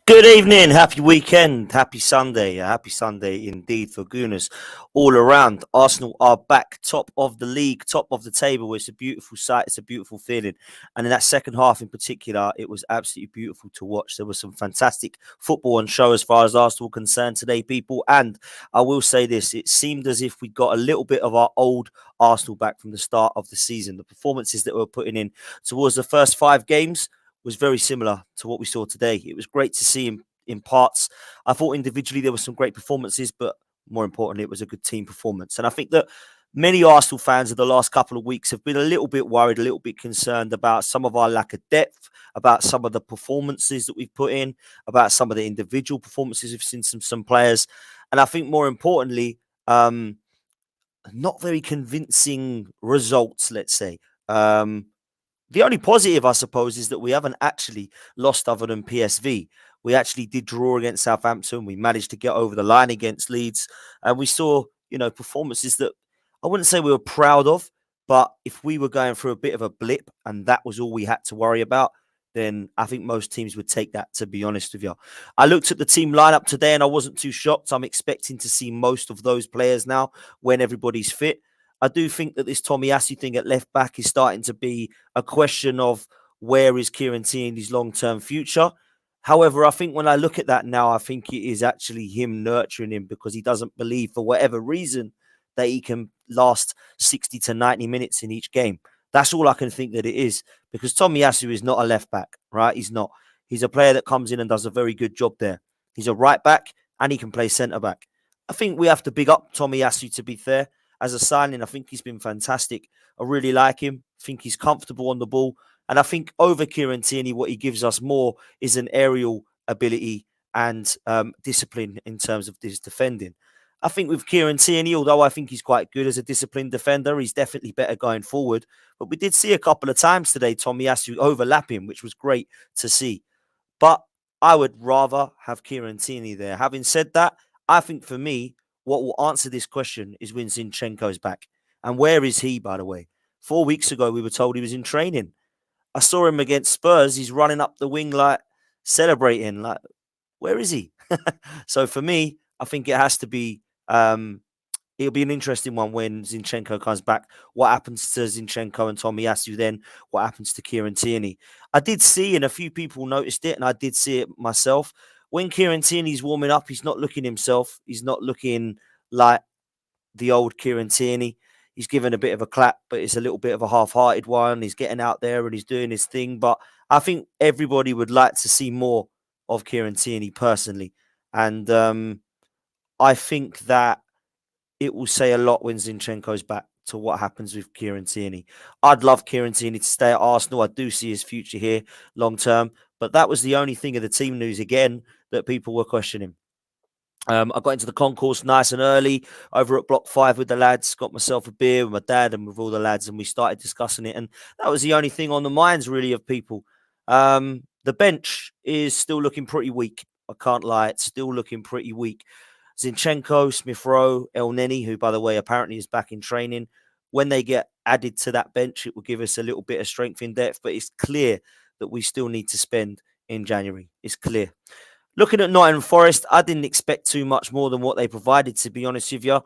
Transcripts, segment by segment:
Good evening, happy weekend, happy Sunday, a happy Sunday indeed for Gooners all around. Arsenal are back top of the league, top of the table. It's a beautiful sight, it's a beautiful feeling. And in that second half in particular, it was absolutely beautiful to watch. There was some fantastic football on show as far as Arsenal are concerned today, people. And I will say this, it seemed as if we got a little bit of our old Arsenal back from the start of the season. The performances that we were putting in towards the first 5 games was very similar to what we saw today. It was great to see him in parts. I thought individually there were some great performances, but more importantly, it was a good team performance. And I think that many Arsenal fans of the last couple of weeks have been a little bit worried, a little bit concerned about some of our lack of depth, about some of the performances that we've put in, about some of the individual performances we've seen some players. And I think more importantly, not very convincing results, let's say. The only positive, I suppose, is that we haven't actually lost other than PSV. We actually did draw against Southampton. We managed to get over the line against Leeds. And we saw, performances that I wouldn't say we were proud of. But if we were going through a bit of a blip and that was all we had to worry about, then I think most teams would take that, to be honest with you. I looked at the team lineup today and I wasn't too shocked. I'm expecting to see most of those players now when everybody's fit. I do think that this Tomiyasu thing at left back is starting to be a question of where is Kieran Tierney's long-term future. However, I think when I look at that now, I think it is actually him nurturing him because he doesn't believe for whatever reason that he can last 60 to 90 minutes in each game. That's all I can think that it is because Tomiyasu is not a left back, right? He's not. He's a player that comes in and does a very good job there. He's a right back and he can play centre back. I think we have to big up Tomiyasu, to be fair. As a signing, I think he's been fantastic. I really like him. I think he's comfortable on the ball. And I think over Kieran Tierney, what he gives us more is an aerial ability and discipline in terms of his defending. I think with Kieran Tierney, although I think he's quite good as a disciplined defender, he's definitely better going forward. But we did see a couple of times today Tomiyasu overlap him, which was great to see. But I would rather have Kieran Tierney there. Having said that, I think for me, what will answer this question is when Zinchenko's back. And where is he, by the way? 4 weeks ago, we were told he was in training. I saw him against Spurs. He's running up the wing, like, celebrating. Like, where is he? So for me, I think it has to be, it'll be an interesting one when Zinchenko comes back. What happens to Zinchenko and Tomiyasu then? What happens to Kieran Tierney? I did see, and a few people noticed it, and I did see it myself, when Kieran Tierney's warming up, he's not looking himself. He's not looking like the old Kieran Tierney. He's given a bit of a clap, but it's a little bit of a half-hearted one. He's getting out there and he's doing his thing. But I think everybody would like to see more of Kieran Tierney personally. And I think that it will say a lot when Zinchenko's back to what happens with Kieran Tierney. I'd love Kieran Tierney to stay at Arsenal. I do see his future here long term. But that was the only thing of the team news, again, that people were questioning. I got into the concourse nice and early over at Block 5 with the lads, got myself a beer with my dad and with all the lads, and we started discussing it. And that was the only thing on the minds, really, of people. The bench is still looking pretty weak. I can't lie. It's still looking pretty weak. Zinchenko, Smith Rowe, El Neni, who, by the way, apparently is back in training. When they get added to that bench, it will give us a little bit of strength in depth, but it's clear that we still need to spend in January. It's clear. Looking at Nottingham Forest, I didn't expect too much more than what they provided, to be honest with you.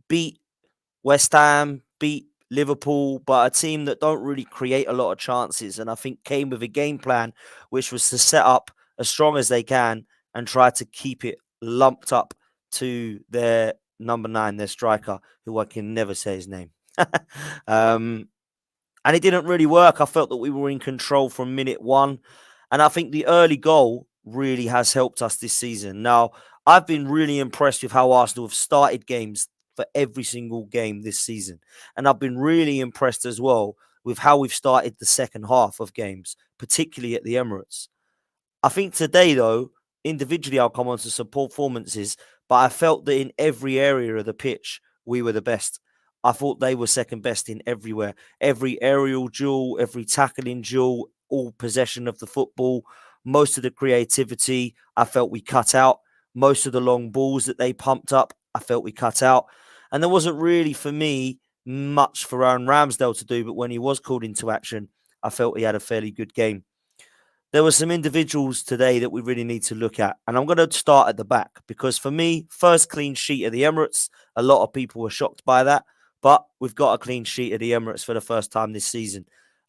Beat West Ham, beat Liverpool, but a team that don't really create a lot of chances. And I think came with a game plan, which was to set up as strong as they can and try to keep it lumped up to their number 9, their striker, who I can never say his name. And it didn't really work. I felt that we were in control from minute 1. And I think the early goal really has helped us this season. Now, I've been really impressed with how Arsenal have started games for every single game this season. And I've been really impressed as well with how we've started the second half of games, particularly at the Emirates. I think today, though, individually, I'll come on to some performances, but I felt that in every area of the pitch, we were the best. I thought they were second best in everywhere. Every aerial duel, every tackling duel, all possession of the football, most of the creativity, I felt we cut out. Most of the long balls that they pumped up, I felt we cut out. And there wasn't really, for me, much for Aaron Ramsdale to do, but when he was called into action, I felt he had a fairly good game. there were some individuals today that we really need to look at. And I'm going to start at the back because for me, first clean sheet of the Emirates, a lot of people were shocked by that. But we've got a clean sheet of the Emirates for the first time this season.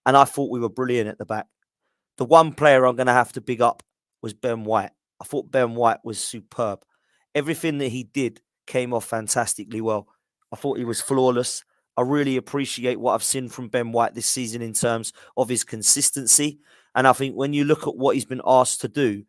And I thought we were brilliant at the back. The one player I'm going to have to big up was Ben White. I thought Ben White was superb. Everything that he did came off fantastically well. I thought he was flawless. I really appreciate what I've seen from Ben White this season in terms of his consistency. And I think when you look at what he's been asked to do,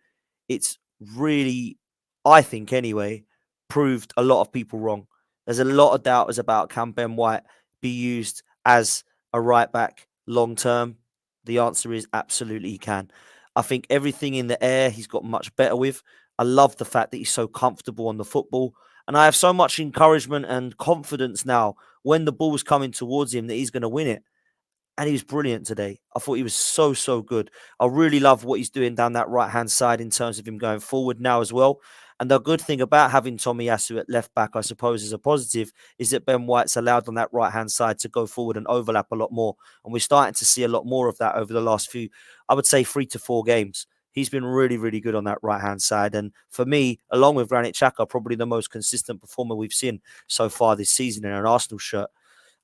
it's really, I think anyway, proved a lot of people wrong. There's a lot of doubters about can Ben White be used as a right back long term. The answer is absolutely he can. I think everything in the air he's got much better with. I love the fact that he's so comfortable on the football. And I have so much encouragement and confidence now when the ball's coming towards him that he's going to win it. And he was brilliant today. I thought he was so, so good. I really love what he's doing down that right-hand side in terms of him going forward now as well. And the good thing about having Tomiyasu at left back, I suppose, as a positive, is that Ben White's allowed on that right-hand side to go forward and overlap a lot more. And we're starting to see a lot more of that over the last few, I would say 3 to 4 games. He's been really, really good on that right-hand side. And for me, along with Granit Xhaka, probably the most consistent performer we've seen so far this season in an Arsenal shirt.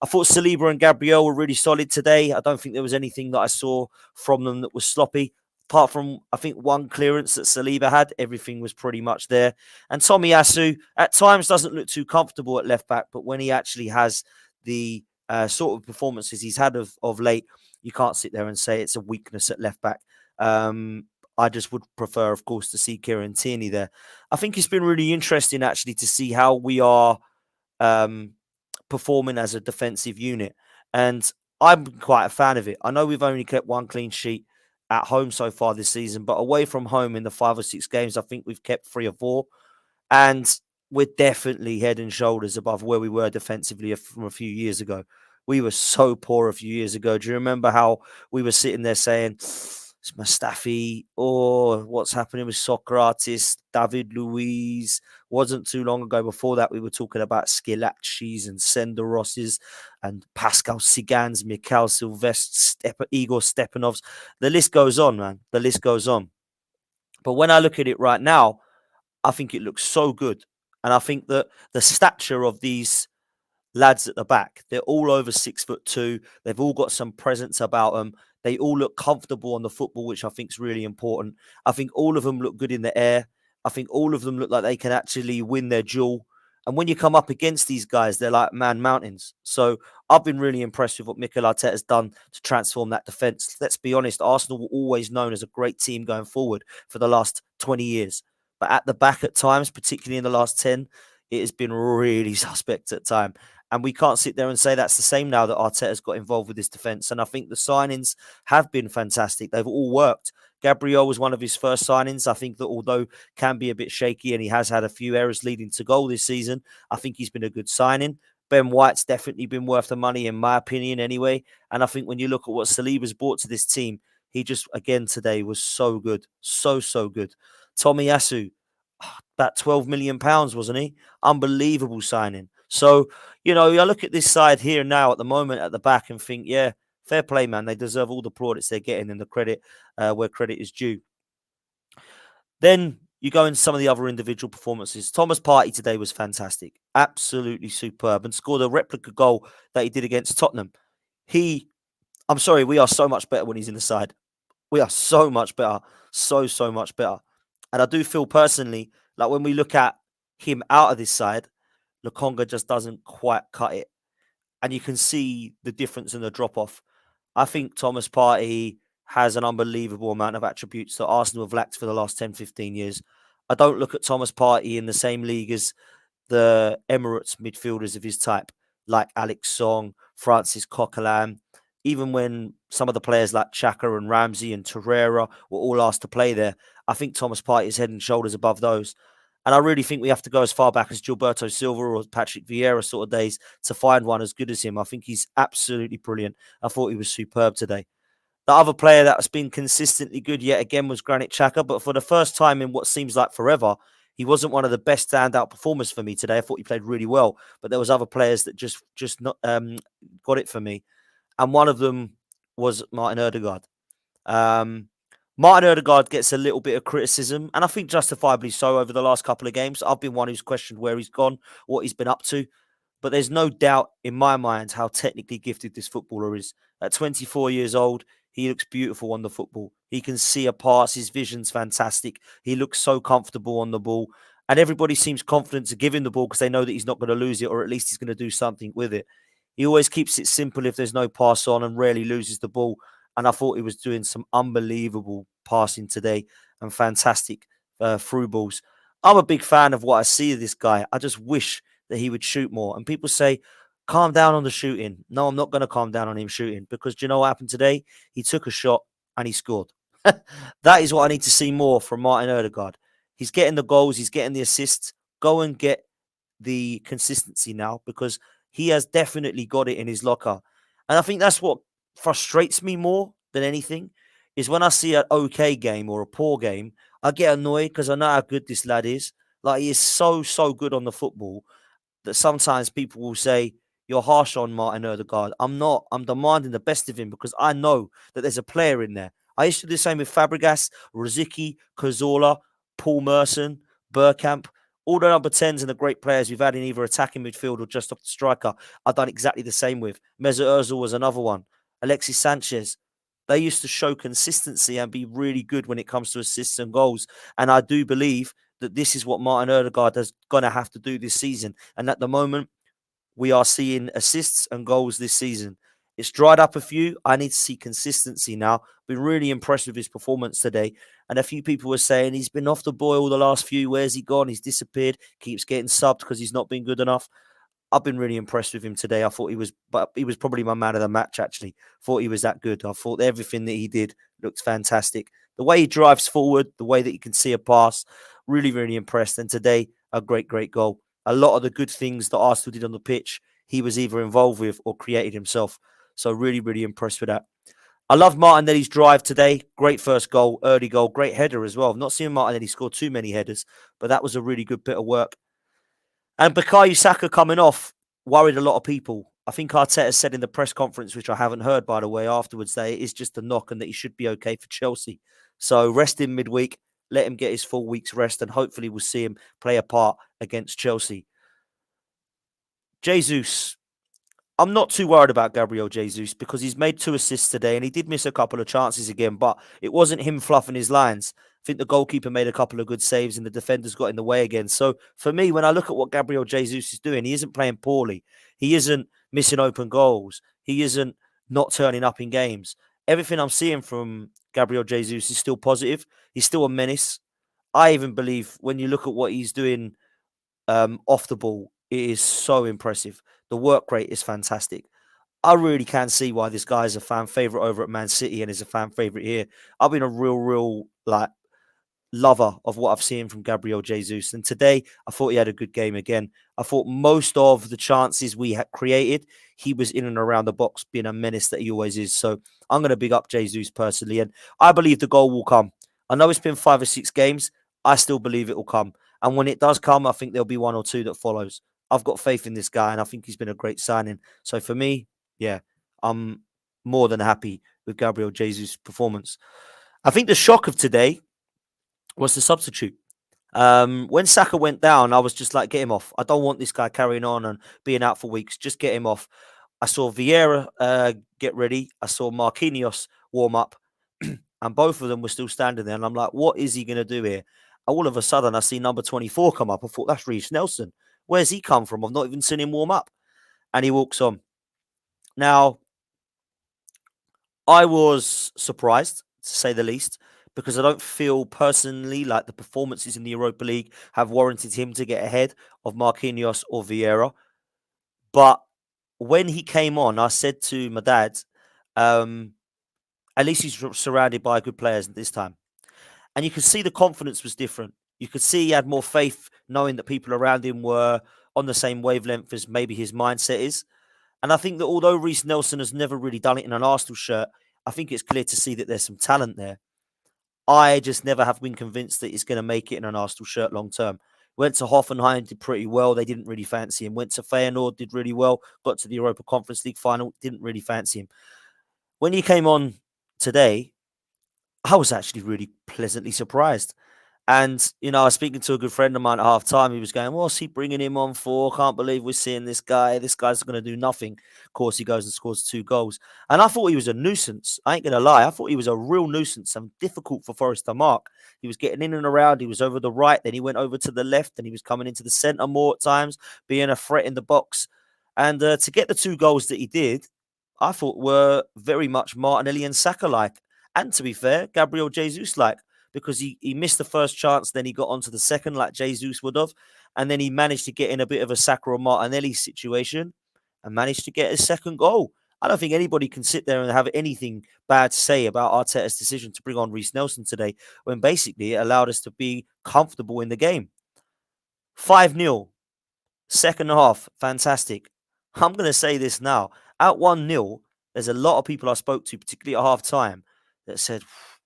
I thought Saliba and Gabriel were really solid today. I don't think there was anything that I saw from them that was sloppy. Apart from, I think, one clearance that Saliba had, everything was pretty much there. And Tomiyasu, at times, doesn't look too comfortable at left back, but when he actually has the sort of performances he's had of late, you can't sit there and say it's a weakness at left back. I just would prefer, of course, to see Kieran Tierney there. I think it's been really interesting, actually, to see how we are performing as a defensive unit. And I'm quite a fan of it. I know we've only kept one clean sheet at home so far this season, but away from home in the 5 or 6 games, I think we've kept 3 or 4. And we're definitely head and shoulders above where we were defensively from a few years ago. We were so poor a few years ago. Do you remember how we were sitting there saying, it's Mustafi, or what's happening with Socrates, David Luiz? Wasn't too long ago before that, we were talking about Skilaccis and Senderosses and Pascal Sigans, Mikhail Silvestre, Igor Stepanovs. The list goes on, man. The list goes on. But when I look at it right now, I think it looks so good. And I think that the stature of these lads at the back, they're all over 6'2". They've all got some presence about them. They all look comfortable on the football, which I think is really important. I think all of them look good in the air. I think all of them look like they can actually win their duel. And when you come up against these guys, they're like man mountains. So I've been really impressed with what Mikel Arteta has done to transform that defence. Let's be honest, Arsenal were always known as a great team going forward for the last 20 years. But at the back at times, particularly in the last 10, it has been really suspect at times. And we can't sit there and say that's the same now that Arteta's got involved with this defence. And I think the signings have been fantastic. They've all worked. Gabriel was one of his first signings. I think that although can be a bit shaky and he has had a few errors leading to goal this season, I think he's been a good signing. Ben White's definitely been worth the money, in my opinion, anyway. And I think when you look at what Saliba's brought to this team, he just, again, today was so good. So, so good. Tomiyasu, about £12 million, wasn't he? Unbelievable signing. So, I look at this side here now at the moment at the back and think, yeah, fair play, man. They deserve all the plaudits they're getting and the credit where credit is due. Then you go into some of the other individual performances. Thomas Partey today was fantastic. Absolutely superb and scored a replica goal that he did against Tottenham. I'm sorry, we are so much better when he's in the side. We are so much better. So, so much better. And I do feel personally, like when we look at him out of this side, Lokonga just doesn't quite cut it. And you can see the difference in the drop-off. I think Thomas Partey has an unbelievable amount of attributes that Arsenal have lacked for the last 10, 15 years. I don't look at Thomas Partey in the same league as the Emirates midfielders of his type, like Alex Song, Francis Coquelin. Even when some of the players like Xhaka and Ramsey and Torreira were all asked to play there, I think Thomas Partey is head and shoulders above those. And I really think we have to go as far back as Gilberto Silva or Patrick Vieira sort of days to find one as good as him. I think he's absolutely brilliant. I thought he was superb today. The other player that's been consistently good yet again was Granit Xhaka, but for the first time in what seems like forever, he wasn't one of the best standout performers for me today. I thought he played really well, but there was other players that just not got it for me. And one of them was Martin Odegaard. Martin Odegaard gets a little bit of criticism, and I think justifiably so over the last couple of games. I've been one who's questioned where he's gone, what he's been up to. But there's no doubt in my mind how technically gifted this footballer is. At 24 years old, he looks beautiful on the football. He can see a pass. His vision's fantastic. He looks so comfortable on the ball. And everybody seems confident to give him the ball because they know that he's not going to lose it, or at least he's going to do something with it. He always keeps it simple if there's no pass on and rarely loses the ball. And I thought he was doing some unbelievable passing today and fantastic through balls. I'm a big fan of what I see of this guy. I just wish that he would shoot more. And people say, calm down on the shooting. No, I'm not going to calm down on him shooting because do you know what happened today? He took a shot and he scored. That is what I need to see more from Martin Odegaard. He's getting the goals, he's getting the assists. Go and get the consistency now because he has definitely got it in his locker. And I think that's what frustrates me more than anything is when I see an okay game or a poor game, I get annoyed because I know how good this lad is. Like he is so good on the football that sometimes people will say, you're harsh on Martin Odegaard. I'm not. I'm demanding the best of him because I know that there's a player in there. I used to do the same with Fabregas, Rosicky, Cazorla, Paul Merson, Burkamp. All the number 10s and the great players we've had in either attacking midfield or just off the striker, I've done exactly the same with. Mesut Ozil was another one. Alexis Sanchez. They used to show consistency and be really good when it comes to assists and goals. And I do believe that this is what Martin Odegaard is going to have to do this season. And at the moment, we are seeing assists and goals this season. It's dried up a few. I need to see consistency now. Been really impressed with his performance today. And a few people were saying he's been off the boil the last few. Where's he gone? He's disappeared. Keeps getting subbed because he's not been good enough. I've been really impressed with him today. I thought he was probably my man of the match, actually. Thought he was that good. I thought everything that he did looked fantastic. The way he drives forward, the way that he can see a pass, really impressed. And today, a great goal. A lot of the good things that Arsenal did on the pitch, he was either involved with or created himself. So really impressed with that. I love Martinelli's drive today. Great first goal, early goal, great header as well. I've not seen Martinelli score too many headers, but that was a really good bit of work. And Bukayo Saka coming off worried a lot of people. I think Arteta said in the press conference, which I haven't heard, by the way, afterwards, that it is just a knock and that he should be okay for Chelsea. So rest him midweek, let him get his full week's rest, and hopefully we'll see him play a part against Chelsea. Jesus. I'm not too worried about Gabriel Jesus because he's made 2 assists today and he did miss a couple of chances again, but it wasn't him fluffing his lines. I think the goalkeeper made a couple of good saves and the defenders got in the way again. So for me, when I look at what Gabriel Jesus is doing, he isn't playing poorly. He isn't missing open goals. He isn't not turning up in games. Everything I'm seeing from Gabriel Jesus is still positive. He's still a menace. I even believe when you look at what he's doing off the ball, it is so impressive. The work rate is fantastic. I really can see why this guy is a fan favorite over at Man City and is a fan favorite here. I've been a real like lover of what I've seen from Gabriel Jesus. And today, I thought he had a good game again. I thought most of the chances we had created, he was in and around the box, being a menace that he always is. So I'm going to big up Jesus personally. And I believe the goal will come. I know it's been 5 or 6 games. I still believe it will come. And when it does come, I think there'll be 1 or 2 that follows. I've got faith in this guy, and I think he's been a great signing. So for me, yeah, I'm more than happy with Gabriel Jesus' performance. I think the shock of today was the substitute. When Saka went down, I was just like, get him off. I don't want this guy carrying on and being out for weeks. Just get him off. I saw Vieira get ready. I saw Marquinhos warm up, and both of them were still standing there. And I'm like, what is he going to do here? All of a sudden, I see number 24 come up. I thought, that's Reiss Nelson. Where's he come from? I've not even seen him warm up. And he walks on. Now, I was surprised, to say the least, because I don't feel personally like the performances in the Europa League have warranted him to get ahead of Marquinhos or Vieira. But when he came on, I said to my dad, at least he's surrounded by good players this time. And you could see the confidence was different. You could see he had more faith knowing that people around him were on the same wavelength as maybe his mindset is. And I think that although Reiss Nelson has never really done it in an Arsenal shirt, I think it's clear to see that there's some talent there. I just never have been convinced that he's going to make it in an Arsenal shirt long term. Went to Hoffenheim, did pretty well. They didn't really fancy him. Went to Feyenoord, did really well. Got to the Europa Conference League final, didn't really fancy him. When he came on today, I was actually really pleasantly surprised. And, I was speaking to a good friend of mine at half time. He was going, what's he bringing him on for? Can't believe we're seeing this guy. This guy's going to do nothing. Of course, he goes and scores 2 goals. And I thought he was a nuisance. I ain't going to lie. I thought he was a real nuisance and difficult for Forest to mark. He was getting in and around. He was over the right. Then he went over to the left. And he was coming into the centre more at times, being a threat in the box. And to get the 2 goals that he did, I thought were very much Martinelli and Saka-like. And to be fair, Gabriel Jesus-like, because he missed the first chance, then he got onto the second like Jesus would have, and then he managed to get in a bit of a Saka or Martinelli situation and managed to get his second goal. I don't think anybody can sit there and have anything bad to say about Arteta's decision to bring on Reiss Nelson today, when basically it allowed us to be comfortable in the game. 5-0, second half, fantastic. I'm going to say this now. At 1-0, there's a lot of people I spoke to, particularly at half time, that said,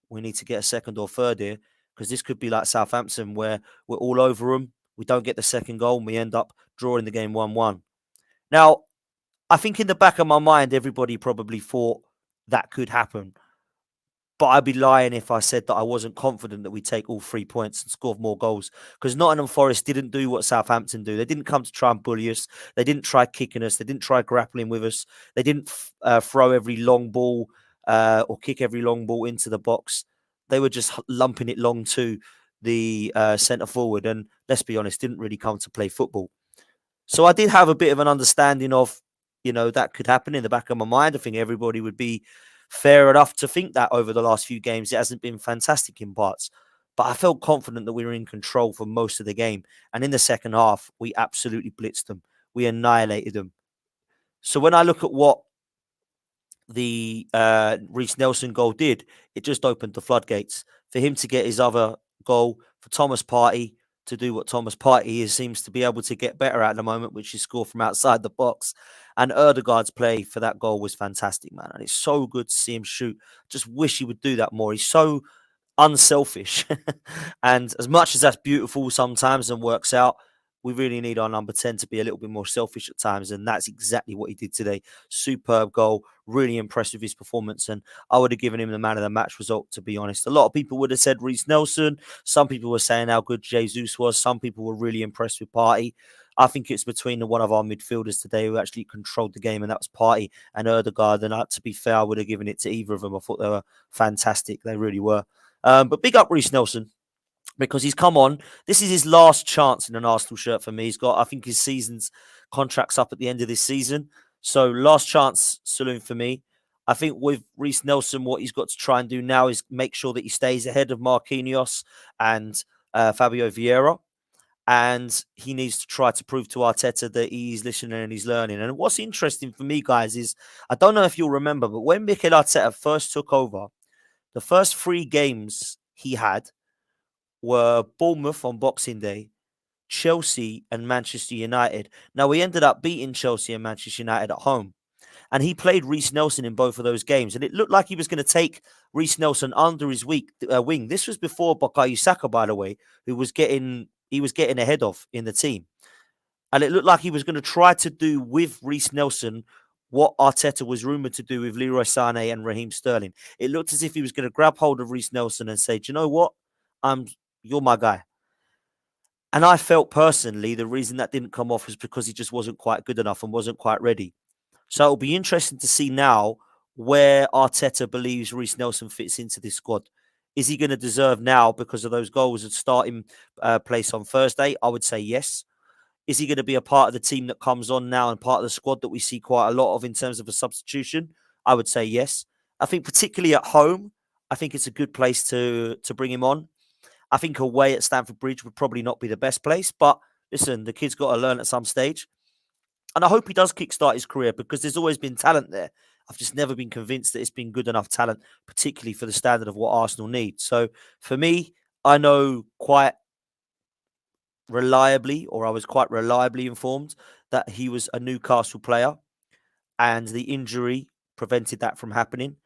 we need to get a second or third here, because this could be like Southampton, where we're all over them. We don't get the second goal and we end up drawing the game 1-1. Now, I think in the back of my mind, everybody probably thought that could happen. But I'd be lying if I said that I wasn't confident that we take all 3 points and score more goals. Because Nottingham Forest didn't do what Southampton do. They didn't come to try and bully us. They didn't try kicking us. They didn't try grappling with us. They didn't throw every long ball or kick every long ball into the box. They were just lumping it long to the centre forward. And let's be honest, didn't really come to play football. So I did have a bit of an understanding of, that could happen in the back of my mind. I think everybody would be fair enough to think that over the last few games. It hasn't been fantastic in parts. But I felt confident that we were in control for most of the game. And in the second half, we absolutely blitzed them. We annihilated them. So when I look at what the Reiss Nelson goal did, it just opened the floodgates. For him to get his other goal, for Thomas Partey to do what Thomas Partey seems to be able to get better at the moment, which is score from outside the box. And Erdegaard's play for that goal was fantastic, man. And it's so good to see him shoot. Just wish he would do that more. He's so unselfish. And as much as that's beautiful sometimes and works out, we really need our number 10 to be a little bit more selfish at times. And that's exactly what he did today. Superb goal. Really impressed with his performance. And I would have given him the man of the match result, to be honest. A lot of people would have said Reiss Nelson. Some people were saying how good Jesus was. Some people were really impressed with Partey. I think it's between one of our midfielders today who actually controlled the game, and that was Partey and Erdegaard. And to be fair, I would have given it to either of them. I thought they were fantastic. They really were. But big up Reiss Nelson, because he's come on. This is his last chance in an Arsenal shirt for me. I think his season's contract's up at the end of this season. So last chance saloon for me. I think with Reiss Nelson, what he's got to try and do now is make sure that he stays ahead of Marquinhos and Fabio Vieira. And he needs to try to prove to Arteta that he's listening and he's learning. And what's interesting for me, guys, is I don't know if you'll remember, but when Mikel Arteta first took over, the first 3 games he had were Bournemouth on Boxing Day, Chelsea and Manchester United. Now, we ended up beating Chelsea and Manchester United at home. And he played Reiss Nelson in both of those games. And it looked like he was going to take Reiss Nelson under his wing. This was before Bukayo Saka, by the way, who was getting ahead of in the team. And it looked like he was going to try to do with Reiss Nelson what Arteta was rumoured to do with Leroy Sané and Raheem Sterling. It looked as if he was going to grab hold of Reiss Nelson and say, do you know what? You're my guy. And I felt personally the reason that didn't come off was because he just wasn't quite good enough and wasn't quite ready. So it'll be interesting to see now where Arteta believes Reiss Nelson fits into this squad. Is he going to deserve now, because of those goals, a starting place on Thursday? I would say yes. Is he going to be a part of the team that comes on now and part of the squad that we see quite a lot of in terms of a substitution? I would say yes. I think particularly at home, I think it's a good place to bring him on. I think away at Stamford Bridge would probably not be the best place. But listen, the kid's got to learn at some stage. And I hope he does kickstart his career, because there's always been talent there. I've just never been convinced that it's been good enough talent, particularly for the standard of what Arsenal need. So for me, I know quite reliably, or I was quite reliably informed, that he was a Newcastle player and the injury prevented that from happening.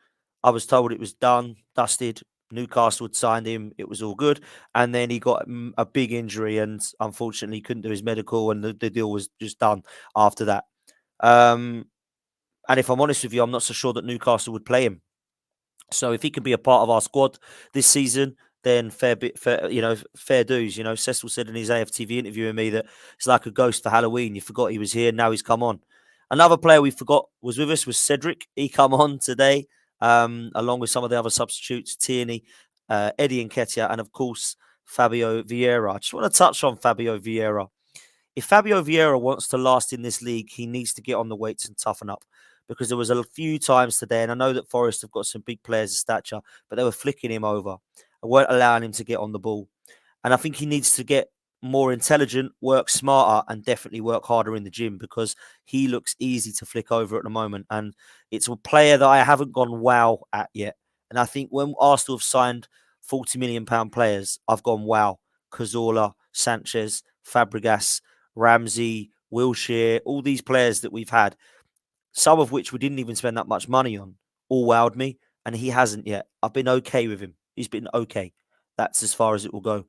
I was told it was done, dusted. Newcastle had signed him. It was all good. And then he got a big injury and unfortunately couldn't do his medical, and the deal was just done after that. And if I'm honest with you, I'm not so sure that Newcastle would play him. So if he can be a part of our squad this season, then fair dues. Cecil said in his AFTV interview with me that it's like a ghost for Halloween. You forgot he was here, now he's come on. Another player we forgot was with us was Cedric. He come on today, along with some of the other substitutes, Tierney, Eddie Nketiah, and of course Fabio Vieira. I just want to touch on Fabio Vieira. If Fabio Vieira wants to last in this league, he needs to get on the weights and toughen up, because there was a few times today, and I know that Forest have got some big players of stature, but they were flicking him over and weren't allowing him to get on the ball. And I think he needs to get more intelligent, work smarter, and definitely work harder in the gym, because he looks easy to flick over at the moment. And it's a player that I haven't gone wow at yet. And I think when Arsenal have signed £40 million players, I've gone wow. Cazorla, Sanchez, Fabregas, Ramsey, Wilshere, all these players that we've had, some of which we didn't even spend that much money on, all wowed me, and he hasn't yet. I've been okay with him. He's been okay. That's as far as it will go.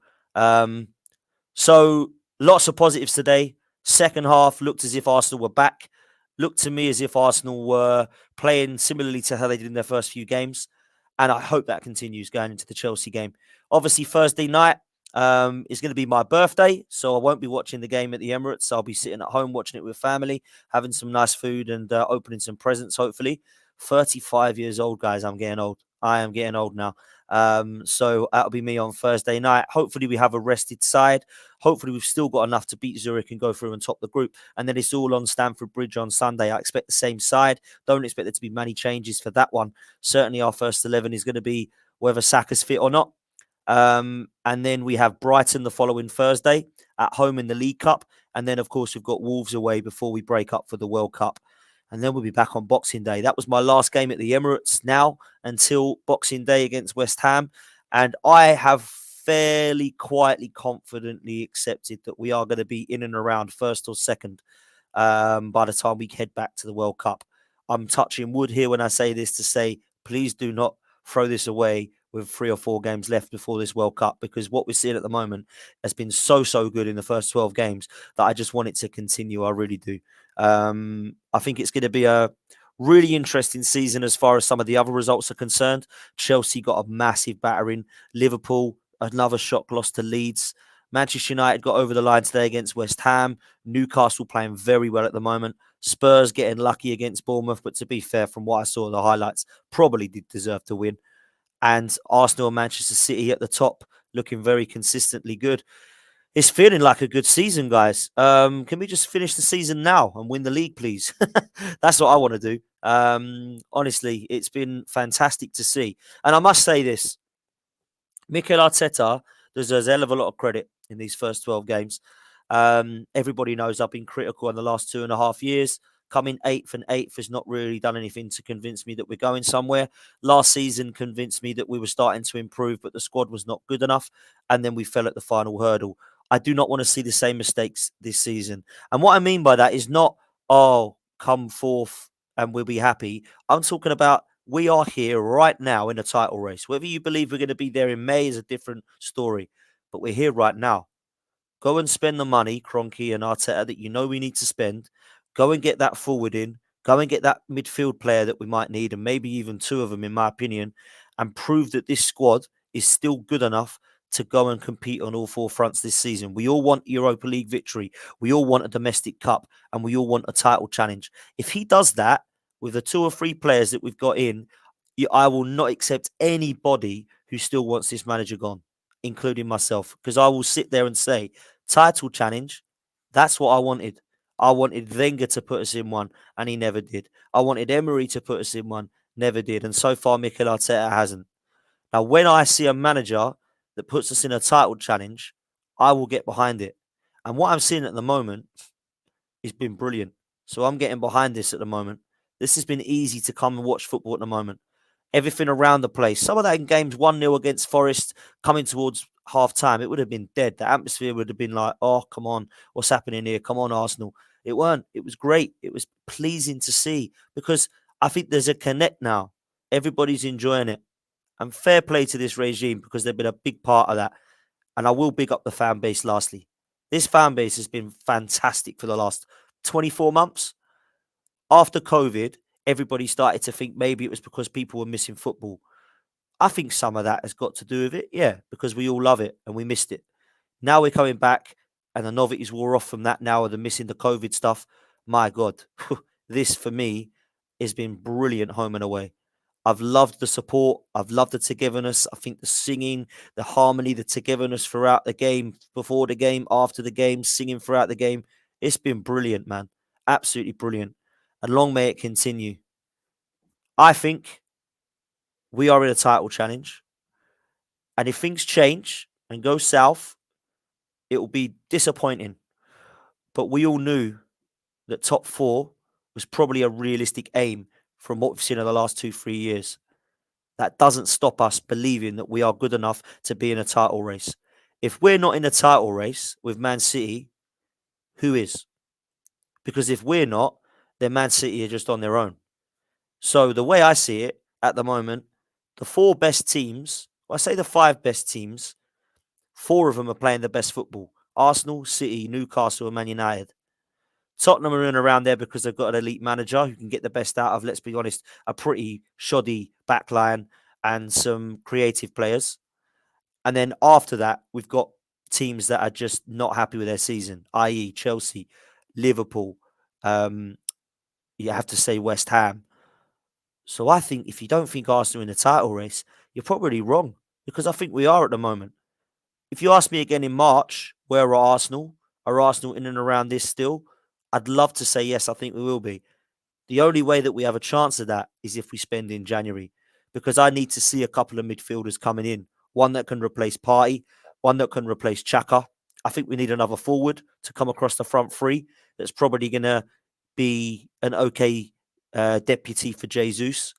So lots of positives today. Second half looked as if Arsenal were back. Looked to me as if Arsenal were playing similarly to how they did in their first few games. And I hope that continues going into the Chelsea game. Obviously, Thursday night is going to be my birthday, so I won't be watching the game at the Emirates. I'll be sitting at home watching it with family, having some nice food and opening some presents, hopefully. 35 years old, guys. I'm getting old. I am getting old now. So that'll be me on Thursday night. Hopefully we have a rested side. Hopefully we've still got enough to beat Zurich and go through and top the group. And then it's all on Stamford Bridge on Sunday. I expect the same side. Don't expect there to be many changes for that one. Certainly our first 11 is going to be whether Saka's fit or not. And then we have Brighton the following Thursday at home in the League Cup. And then, of course, we've got Wolves away before we break up for the World Cup. And then we'll be back on Boxing Day. That was my last game at the Emirates now until Boxing Day against West Ham. And I have fairly quietly, confidently accepted that we are going to be in and around first or second by the time we head back to the World Cup. I'm touching wood here when I say this to say, please do not throw this away with 3 or 4 games left before this World Cup, because what we're seeing at the moment has been so good in the first 12 games that I just want it to continue. I really do. I think it's going to be a really interesting season as far as some of the other results are concerned. Chelsea got a massive battering. Liverpool, another shock loss to Leeds. Manchester United got over the line today against West Ham. Newcastle playing very well at the moment. Spurs getting lucky against Bournemouth, but to be fair, from what I saw of the highlights, probably did deserve to win. And Arsenal and Manchester City at the top, looking very consistently good. It's feeling like a good season, guys. Can we just finish the season now and win the league, please? That's what I want to do. Honestly, it's been fantastic to see. And I must say this, Mikel Arteta deserves a hell of a lot of credit in these first 12 games. Everybody knows I've been critical in the last 2.5 years. Coming 8th and 8th has not really done anything to convince me that we're going somewhere. Last season convinced me that we were starting to improve, but the squad was not good enough. And then we fell at the final hurdle. I do not want to see the same mistakes this season. And what I mean by that is not, oh, come forth and we'll be happy. I'm talking about we are here right now in a title race. Whether you believe we're going to be there in May is a different story. But we're here right now. Go and spend the money, Kroenke and Arteta, that you know we need to spend. Go and get that forward in. Go and get that midfield player that we might need, and maybe even 2 of them, in my opinion, and prove that this squad is still good enough to go and compete on all 4 fronts this season. We all want Europa League victory. We all want a domestic cup, and we all want a title challenge. If he does that with the 2 or 3 players that we've got in, I will not accept anybody who still wants this manager gone, including myself, because I will sit there and say, title challenge, that's what I wanted. I wanted Wenger to put us in one, and he never did. I wanted Emery to put us in one, never did. And so far, Mikel Arteta hasn't. Now, when I see a manager that puts us in a title challenge, I will get behind it. And what I'm seeing at the moment has been brilliant. So I'm getting behind this at the moment. This has been easy to come and watch football at the moment. Everything around the place. Some of that in games 1-0 against Forest coming towards half time, it would have been dead. The atmosphere would have been like, oh, come on, what's happening here? Come on, Arsenal. It weren't. It was great. It was pleasing to see, because I think there's a connect now. Everybody's enjoying it. And fair play to this regime, because they've been a big part of that. And I will big up the fan base lastly. This fan base has been fantastic for the last 24 months. After COVID, everybody started to think maybe it was because people were missing football. I think some of that has got to do with it, yeah, because we all love it and we missed it. Now we're coming back, and the novelties wore off from that now of the missing the COVID stuff. My God, this for me has been brilliant home and away. I've loved the support. I've loved the togetherness. I think the singing, the harmony, the togetherness throughout the game, before the game, after the game, singing throughout the game. It's been brilliant, man. Absolutely brilliant. And long may it continue. I think we are in a title challenge. And if things change and go south, it will be disappointing. But we all knew that top four was probably a realistic aim from what we've seen in the last 2-3 years. That doesn't stop us believing that we are good enough to be in a title race. If we're not in a title race with Man City, who is? Because if we're not, then Man City are just on their own. So the way I see it at the moment, the four best teams, well, I say the five best teams, four of them are playing the best football. Arsenal, City, Newcastle, and Man United. Tottenham are in around there because they've got an elite manager who can get the best out of, let's be honest, a pretty shoddy backline and some creative players. And then after that, we've got teams that are just not happy with their season, i.e. Chelsea, Liverpool, you have to say West Ham. So I think if you don't think Arsenal in the title race, you're probably wrong, because I think we are at the moment. If you ask me again in March, where are Arsenal? Are Arsenal in and around this still? I'd love to say yes, I think we will be. The only way that we have a chance of that is if we spend in January, because I need to see a couple of midfielders coming in. One that can replace Partey, one that can replace Xhaka. I think we need another forward to come across the front three that's probably going to be an okay deputy for Jesus.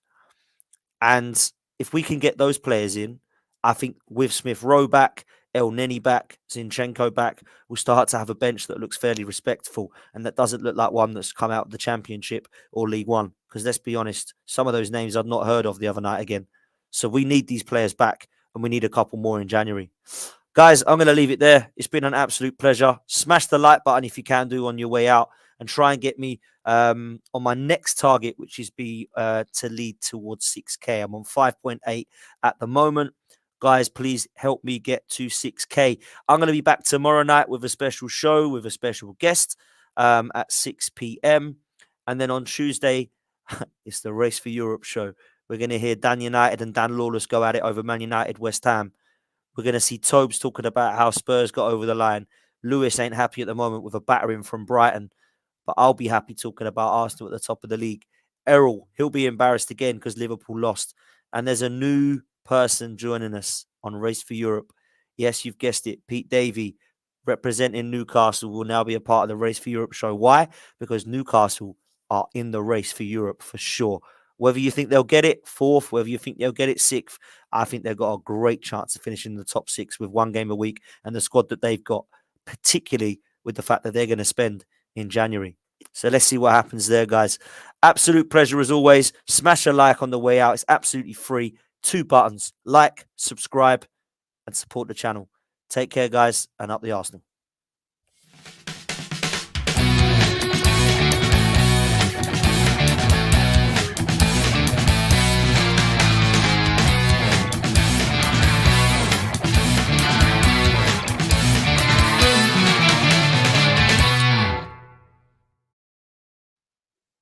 And if we can get those players in, I think with Smith Rowe back, El Neni back, Zinchenko back, we'll start to have a bench that looks fairly respectful and that doesn't look like one that's come out of the Championship or League One. Because let's be honest, some of those names I've not heard of the other night again. So we need these players back, and we need a couple more in January. Guys, I'm going to leave it there. It's been an absolute pleasure. Smash the like button if you can do on your way out, and try and get me on my next target, which is to lead towards 6K. I'm on 5.8 at the moment. Guys, please help me get to 6K. I'm going to be back tomorrow night with a special show with a special guest at 6 p.m. And then on Tuesday, it's the Race for Europe show. We're going to hear Dan United and Dan Lawless go at it over Man United, West Ham. We're going to see Tobes talking about how Spurs got over the line. Lewis ain't happy at the moment with a battering from Brighton, but I'll be happy talking about Arsenal at the top of the league. Errol, he'll be embarrassed again because Liverpool lost. And there's a new person joining us on Race for Europe. Yes, you've guessed it. Pete Davey, representing Newcastle, will now be a part of the Race for Europe show. Why? Because Newcastle are in the race for Europe for sure. Whether you think they'll get it fourth, whether you think they'll get it sixth, I think they've got a great chance of finishing in the top six with one game a week and the squad that they've got, particularly with the fact that they're going to spend in January. So let's see what happens there, guys. Absolute pleasure as always. Smash a like on the way out. It's absolutely free. 2 buttons. Like, subscribe, and support the channel. Take care, guys, and up the Arsenal.